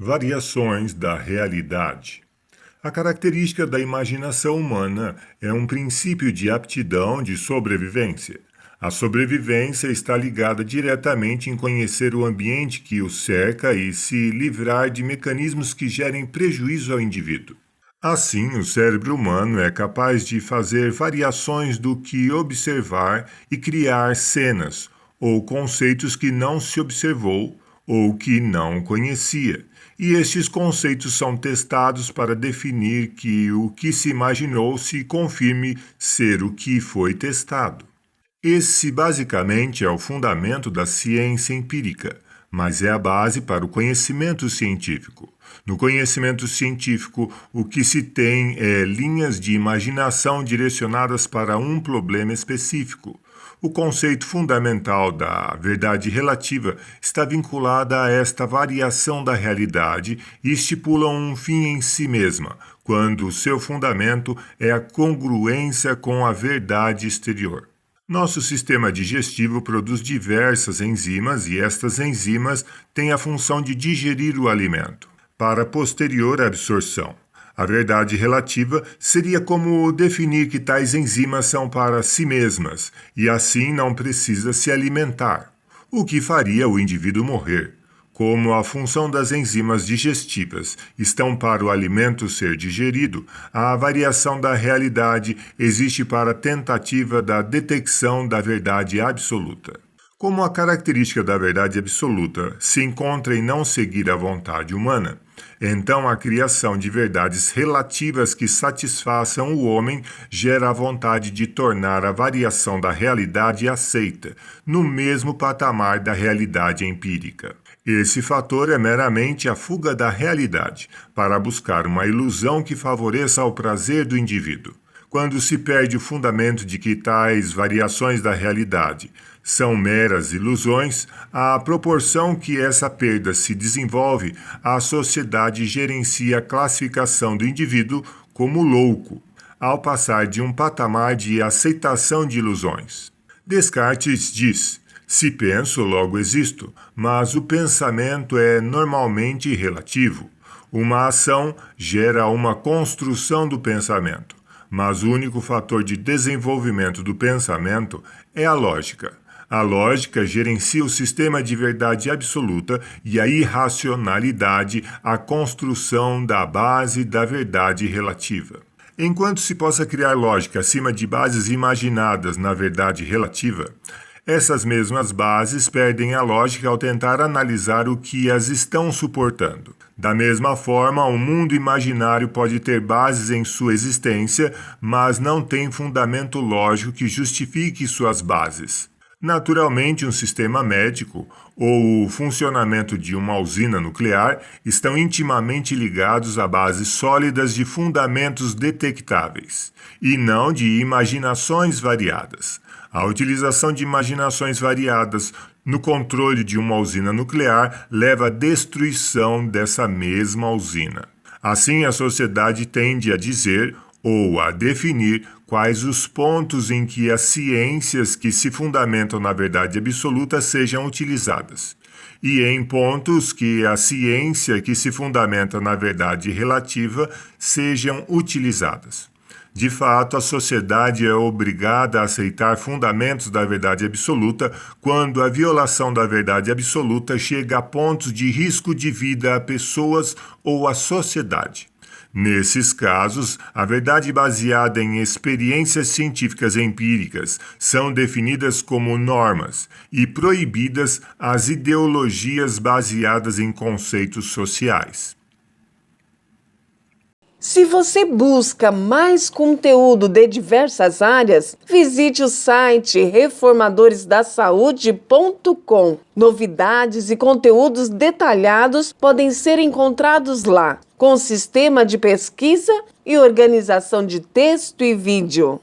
Variações da realidade. A característica da imaginação humana é um princípio de aptidão de sobrevivência. A sobrevivência está ligada diretamente em conhecer o ambiente que o cerca e se livrar de mecanismos que gerem prejuízo ao indivíduo. Assim, o cérebro humano é capaz de fazer variações do que observar e criar cenas ou conceitos que não se observou ou que não conhecia. E estes conceitos são testados para definir que o que se imaginou se confirme ser o que foi testado. Esse basicamente é o fundamento da ciência empírica, mas é a base para o conhecimento científico. No conhecimento científico, o que se tem é linhas de imaginação direcionadas para um problema específico. O conceito fundamental da verdade relativa está vinculado a esta variação da realidade e estipula um fim em si mesma, quando seu fundamento é a congruência com a verdade exterior. Nosso sistema digestivo produz diversas enzimas e estas enzimas têm a função de digerir o alimento para posterior absorção. A verdade relativa seria como definir que tais enzimas são para si mesmas e assim não precisa se alimentar, o que faria o indivíduo morrer. Como a função das enzimas digestivas estão para o alimento ser digerido, a variação da realidade existe para a tentativa da detecção da verdade absoluta. Como a característica da verdade absoluta se encontra em não seguir a vontade humana, então a criação de verdades relativas que satisfaçam o homem gera a vontade de tornar a variação da realidade aceita, no mesmo patamar da realidade empírica. Esse fator é meramente a fuga da realidade, para buscar uma ilusão que favoreça ao prazer do indivíduo. Quando se perde o fundamento de que tais variações da realidade são meras ilusões, à proporção que essa perda se desenvolve, a sociedade gerencia a classificação do indivíduo como louco, ao passar de um patamar de aceitação de ilusões. Descartes diz: se penso, logo existo, mas o pensamento é normalmente relativo. Uma ação gera uma construção do pensamento, mas o único fator de desenvolvimento do pensamento é a lógica. A lógica gerencia o sistema de verdade absoluta e a irracionalidade, a construção da base da verdade relativa. Enquanto se possa criar lógica acima de bases imaginadas na verdade relativa, essas mesmas bases perdem a lógica ao tentar analisar o que as estão suportando. Da mesma forma, o mundo imaginário pode ter bases em sua existência, mas não tem fundamento lógico que justifique suas bases. Naturalmente, um sistema médico ou o funcionamento de uma usina nuclear estão intimamente ligados a bases sólidas de fundamentos detectáveis, e não de imaginações variadas. A utilização de imaginações variadas no controle de uma usina nuclear leva à destruição dessa mesma usina. Assim, a sociedade tende a dizer ou a definir quais os pontos em que as ciências que se fundamentam na verdade absoluta sejam utilizadas, e em pontos que a ciência que se fundamenta na verdade relativa sejam utilizadas. De fato, a sociedade é obrigada a aceitar fundamentos da verdade absoluta quando a violação da verdade absoluta chega a pontos de risco de vida a pessoas ou à sociedade. Nesses casos, a verdade baseada em experiências científicas empíricas são definidas como normas e proibidas as ideologias baseadas em conceitos sociais. Se você busca mais conteúdo de diversas áreas, visite o site reformadoresdasaude.com. Novidades e conteúdos detalhados podem ser encontrados lá, com sistema de pesquisa e organização de texto e vídeo.